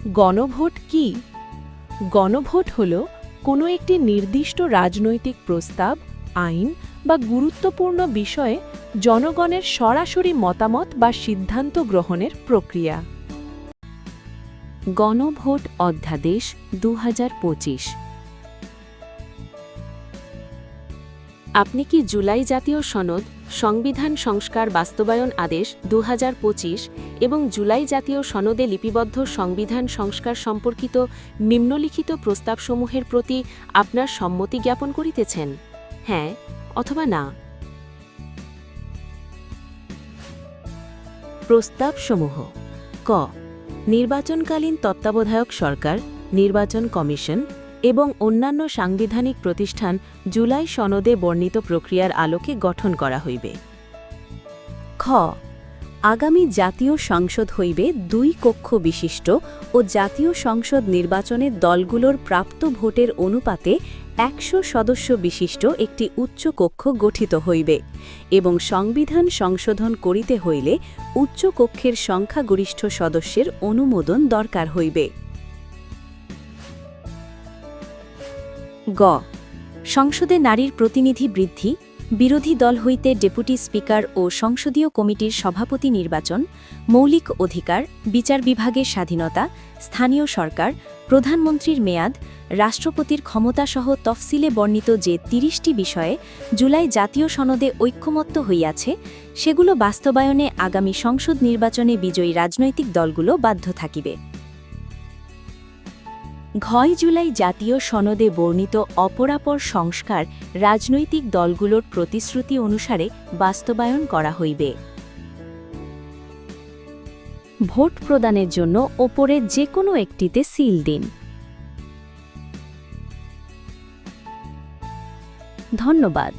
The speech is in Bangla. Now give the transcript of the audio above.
গণভোট কি? গণভোট হল কোনো একটি নির্দিষ্ট রাজনৈতিক প্রস্তাব, আইন বা গুরুত্বপূর্ণ বিষয়ে জনগণের সরাসরি মতামত বা সিদ্ধান্ত গ্রহণের প্রক্রিয়া। গণভোট অধ্যাদেশ 2025। আপনি কি জুলাই জাতীয় সনদ, সংবিধান সংস্কার বাস্তবায়ন আদেশ 2025 এবং জুলাই জাতীয় সনদে লিপিবদ্ধ সংবিধান সংস্কার সম্পর্কিত নিম্নলিখিত প্রস্তাবসমূহের প্রতি আপনার সম্মতি জ্ঞাপন করিতেছেন? হ্যাঁ অথবা না। প্রস্তাবসমূহ: ক, নির্বাচনকালীন তত্ত্বাবধায়ক সরকার, নির্বাচন কমিশন এবং অন্যান্য সাংবিধানিক প্রতিষ্ঠান জুলাই সনদে বর্ণিত প্রক্রিয়ার আলোকে গঠন করা হইবে। খ, আগামী জাতীয় সংসদ হইবে 2 কক্ষ বিশিষ্ট ও জাতীয় সংসদ নির্বাচনে দলগুলোর প্রাপ্ত ভোটের অনুপাতে 100 সদস্য বিশিষ্ট একটি উচ্চ কক্ষ গঠিত হইবে এবং সংবিধান সংশোধন করিতে হইলে উচ্চ কক্ষের সংখ্যাগরিষ্ঠ সদস্যের অনুমোদন দরকার হইবে। গ, সংসদে নারীর প্রতিনিধি বৃদ্ধি, বিরোধী দল হইতে ডেপুটি স্পিকার ও সংসদীয় কমিটির সভাপতি নির্বাচন, মৌলিক অধিকার, বিচার বিভাগের স্বাধীনতা, স্থানীয় সরকার, প্রধানমন্ত্রীর মেয়াদ, রাষ্ট্রপতির ক্ষমতাসহ তফসিলে বর্ণিত যে 30টি বিষয়ে জুলাই জাতীয় সনদে ঐক্যমত্য হইয়াছে, সেগুলো বাস্তবায়নে আগামী সংসদ নির্বাচনে বিজয়ী রাজনৈতিক দলগুলো বাধ্য থাকিবে। ঘয় জুলাই জাতীয় সনদে বর্ণিত অপরাপর সংস্কার রাজনৈতিক দলগুলোর প্রতিশ্রুতি অনুসারে বাস্তবায়ন করা হইবে। ভোট প্রদানের জন্য ওপরে যে কোনো একটিতে সিল দিন। ধন্যবাদ।